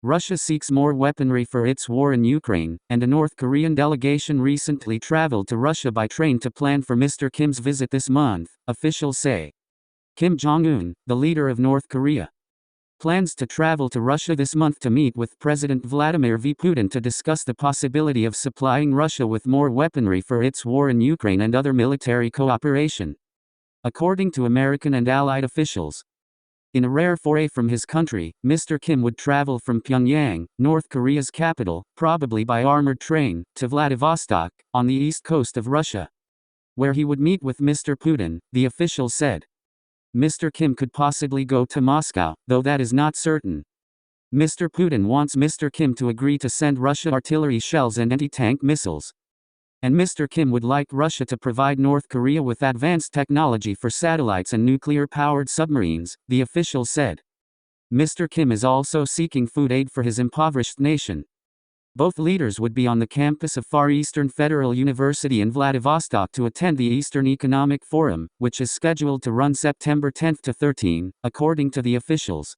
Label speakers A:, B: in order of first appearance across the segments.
A: Russia seeks more weaponry for its war in Ukraine, and a North Korean delegation recently traveled to Russia by train to plan for Mr. Kim's visit this month, officials say. Kim Jong-un, the leader of North Korea, plans to travel to Russia this month to meet with President Vladimir Putin to discuss the possibility of supplying Russia with more weaponry for its war in Ukraine and other military cooperation. According to American and Allied officials, in a rare foray from his country, Mr. Kim would travel from Pyongyang, North Korea's capital, probably by armored train, to Vladivostok, on the east coast of Russia, where he would meet with Mr. Putin, the officials said. Mr. Kim could possibly go to Moscow, though that is not certain. Mr. Putin wants Mr. Kim to agree to send Russia artillery shells and anti-tank missiles. And Mr. Kim would like Russia to provide North Korea with advanced technology for satellites and nuclear-powered submarines, the officials said. Mr. Kim is also seeking food aid for his impoverished nation. Both leaders would be on the campus of Far Eastern Federal University in Vladivostok to attend the Eastern Economic Forum, which is scheduled to run September 10 to 13, according to the officials.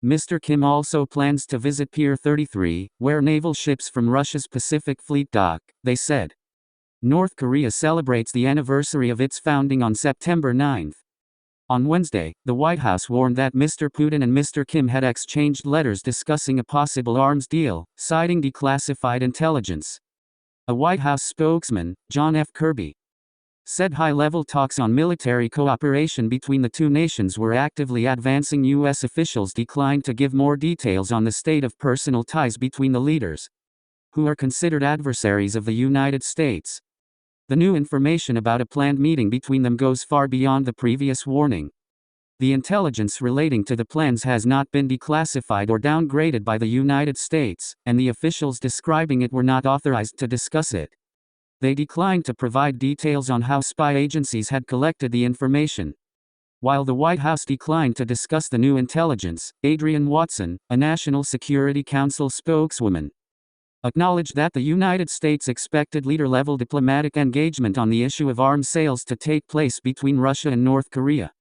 A: Mr. Kim also plans to visit Pier 33, where naval ships from Russia's Pacific Fleet dock, they said. North Korea celebrates the anniversary of its founding on September 9. On Wednesday, the White House warned that Mr. Putin and Mr. Kim had exchanged letters discussing a possible arms deal, citing declassified intelligence. A White House spokesman, John F. Kirby, said high-level talks on military cooperation between the two nations were actively advancing. U.S. officials declined to give more details on the state of personal ties between the leaders, who are considered adversaries of the United States. The new information about a planned meeting between them goes far beyond the previous warning. The intelligence relating to the plans has not been declassified or downgraded by the United States, and the officials describing it were not authorized to discuss it. They declined to provide details on how spy agencies had collected the information. While the White House declined to discuss the new intelligence, Adrienne Watson, a National Security Council spokeswoman, acknowledged that the United States expected leader-level diplomatic engagement on the issue of arms sales to take place between Russia and North Korea,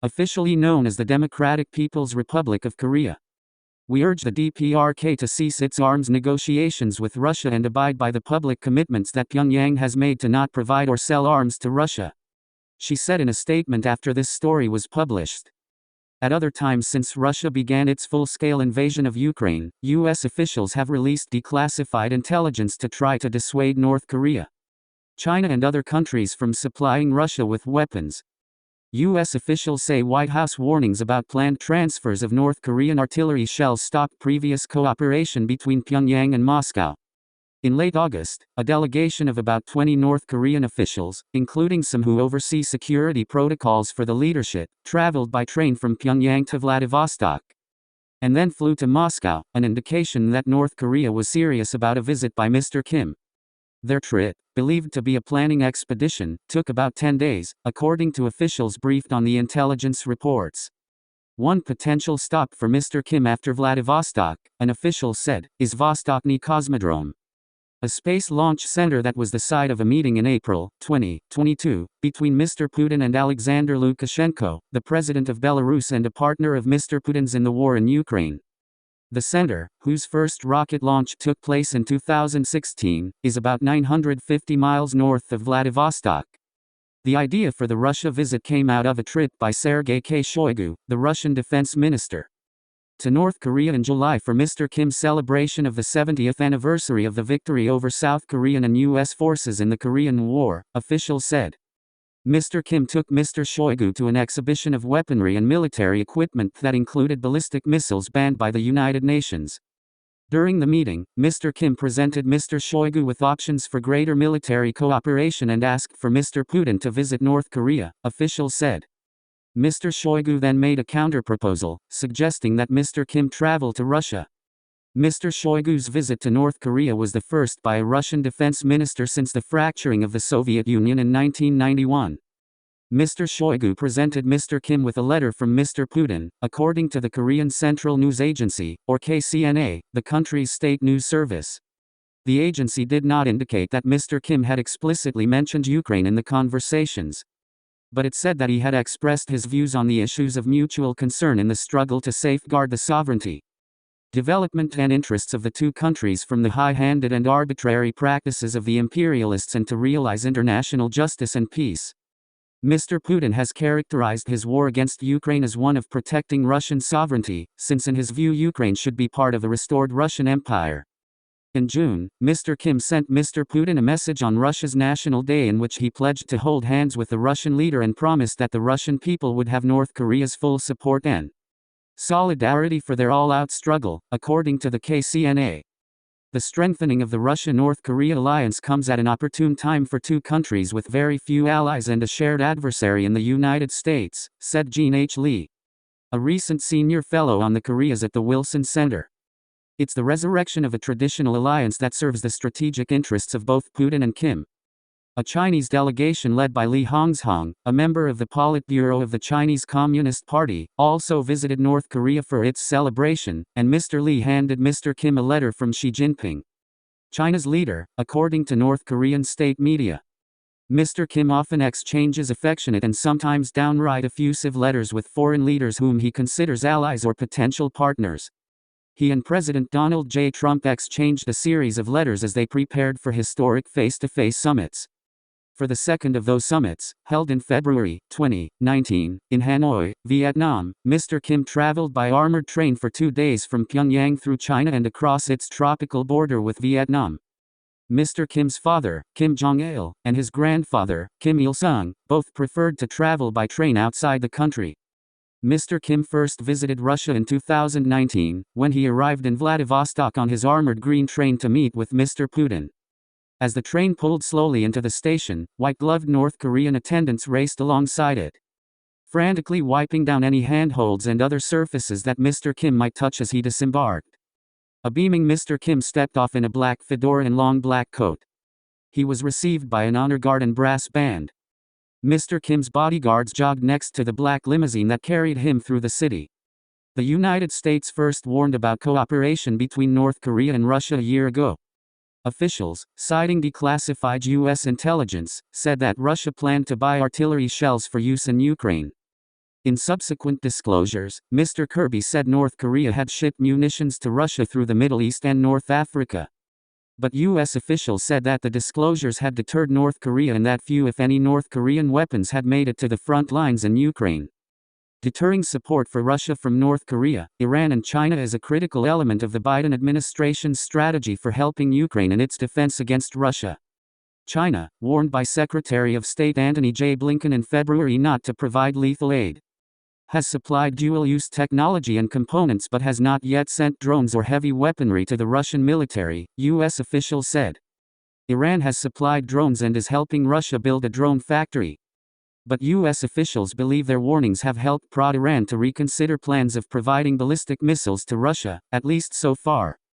A: officially known as the Democratic People's Republic of Korea. We urge the DPRK to cease its arms negotiations with Russia and abide by the public commitments that Pyongyang has made to not provide or sell arms to Russia, she said in a statement after this story was published. At other times since Russia began its full-scale invasion of Ukraine, U.S. officials have released declassified intelligence to try to dissuade North Korea, China and other countries from supplying Russia with weapons. U.S. officials say White House warnings about planned transfers of North Korean artillery shells stopped previous cooperation between Pyongyang and Moscow. In late August, a delegation of about 20 North Korean officials, including some who oversee security protocols for the leadership, traveled by train from Pyongyang to Vladivostok, and then flew to Moscow, an indication that North Korea was serious about a visit by Mr. Kim. Their trip, believed to be a planning expedition, took about 10 days, according to officials briefed on the intelligence reports. One potential stop for Mr. Kim after Vladivostok, an official said, is Vostochny Cosmodrome, a space launch center that was the site of a meeting in April 2022 between Mr. Putin and Alexander Lukashenko, the president of Belarus and a partner of Mr. Putin's in the war in Ukraine. The center, whose first rocket launch took place in 2016, is about 950 miles north of Vladivostok. The idea for the Russia visit came out of a trip by Sergei Shoigu, the Russian defense minister, to North Korea in July for Mr. Kim's celebration of the 70th anniversary of the victory over South Korean and U.S. forces in the Korean War, officials said. Mr. Kim took Mr. Shoigu to an exhibition of weaponry and military equipment that included ballistic missiles banned by the United Nations. During the meeting, Mr. Kim presented Mr. Shoigu with options for greater military cooperation and asked for Mr. Putin to visit North Korea, officials said. Mr. Shoigu then made a counterproposal, suggesting that Mr. Kim travel to Russia. Mr. Shoigu's visit to North Korea was the first by a Russian defense minister since the fracturing of the Soviet Union in 1991. Mr. Shoigu presented Mr. Kim with a letter from Mr. Putin, according to the Korean Central News Agency, or KCNA, the country's state news service. The agency did not indicate that Mr. Kim had explicitly mentioned Ukraine in the conversations, but it said that he had expressed his views on the issues of mutual concern in the struggle to safeguard the sovereignty, development and interests of the two countries from the high-handed and arbitrary practices of the imperialists and to realize international justice and peace. Mr. Putin has characterized his war against Ukraine as one of protecting Russian sovereignty, since in his view Ukraine should be part of the restored Russian Empire. In June, Mr. Kim sent Mr. Putin a message on Russia's National Day in which he pledged to hold hands with the Russian leader and promised that the Russian people would have North Korea's full support and solidarity for their all-out struggle, according to the KCNA. The strengthening of the Russia-North Korea alliance comes at an opportune time for two countries with very few allies and a shared adversary in the United States, said Jean H. Lee, a recent senior fellow on the Koreas at the Wilson Center. It's the resurrection of a traditional alliance that serves the strategic interests of both Putin and Kim. A Chinese delegation led by Li Hongzhong, a member of the Politburo of the Chinese Communist Party, also visited North Korea for its celebration, and Mr. Li handed Mr. Kim a letter from Xi Jinping, China's leader, according to North Korean state media. Mr. Kim often exchanges affectionate and sometimes downright effusive letters with foreign leaders whom he considers allies or potential partners. He and President Donald J. Trump exchanged a series of letters as they prepared for historic face-to-face summits. For the second of those summits, held in February 2019, in Hanoi, Vietnam, Mr. Kim traveled by armored train for 2 days from Pyongyang through China and across its tropical border with Vietnam. Mr. Kim's father, Kim Jong-il, and his grandfather, Kim Il-sung, both preferred to travel by train outside the country. Mr. Kim first visited Russia in 2019, when he arrived in Vladivostok on his armored green train to meet with Mr. Putin. As the train pulled slowly into the station, white-gloved North Korean attendants raced alongside it, frantically wiping down any handholds and other surfaces that Mr. Kim might touch as he disembarked. A beaming Mr. Kim stepped off in a black fedora and long black coat. He was received by an honor guard and brass band. Mr. Kim's bodyguards jogged next to the black limousine that carried him through the city. The United States first warned about cooperation between North Korea and Russia a year ago. Officials, citing declassified U.S. intelligence, said that Russia planned to buy artillery shells for use in Ukraine. In subsequent disclosures, Mr. Kirby said North Korea had shipped munitions to Russia through the Middle East and North Africa. But U.S. officials said that the disclosures had deterred North Korea and that few if any North Korean weapons had made it to the front lines in Ukraine. Deterring support for Russia from North Korea, Iran and China is a critical element of the Biden administration's strategy for helping Ukraine in its defense against Russia. China, warned by Secretary of State Antony J. Blinken in February not to provide lethal aid, has supplied dual-use technology and components but has not yet sent drones or heavy weaponry to the Russian military, U.S. officials said. Iran has supplied drones and is helping Russia build a drone factory. But U.S. officials believe their warnings have helped prod Iran to reconsider plans of providing ballistic missiles to Russia, at least so far.